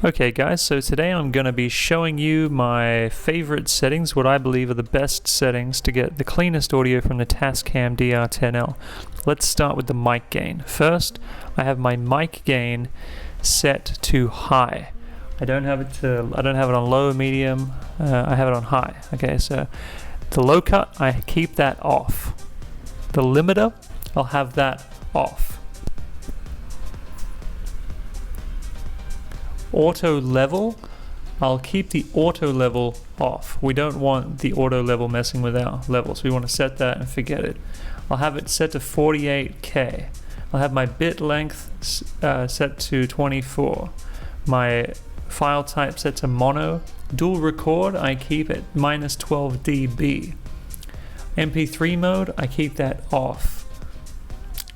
Okay guys, so today I'm going to be showing you my favorite settings, what I believe are the best settings to get the cleanest audio from the Tascam DR10-L. Let's start with the mic gain. First, I have my mic gain set to high. I don't have it on low, medium, I have it on high. Okay, so the low cut, I keep that off. The limiter, I'll have that off. Auto level, I'll keep the auto level off. We don't want the auto level messing with our levels. We want to set that and forget it. I'll have it set to 48K. I'll have my bit length set to 24. My file type set to mono. Dual record, I keep at -12 dB. MP3 mode, I keep that off.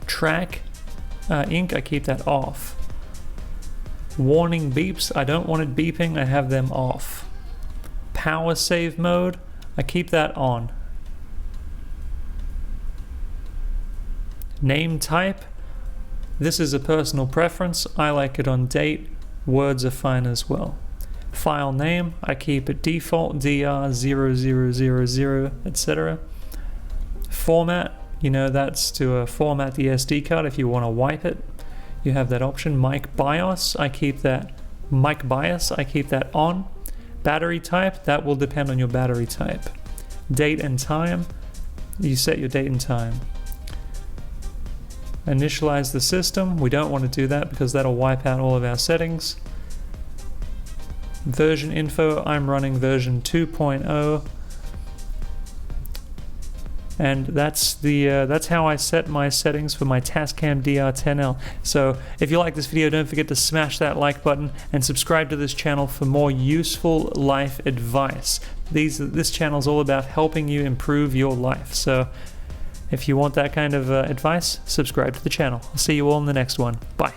Track, ink, I keep that off. Warning beeps, I don't want it beeping, I have them off. Power save mode, I keep that on. Name type, this is a personal preference, I like it on date, words are fine as well. File name, I keep it default, DR0000, etc. Format, you know that's to format the SD card if you want to wipe it. You have that option. Mic BIOS, I keep that on. Battery type, that will depend on your battery type. Date and time, you set your date and time. Initialize the system, we don't want to do that because that'll wipe out all of our settings. Version info, I'm running version 2.0. And that's how I set my settings for my Tascam DR10-L. So if you like this video, don't forget to smash that like button and subscribe to this channel for more useful life advice. This channel is all about helping you improve your life. So if you want that kind of advice, subscribe to the channel. I'll see you all in the next one. Bye.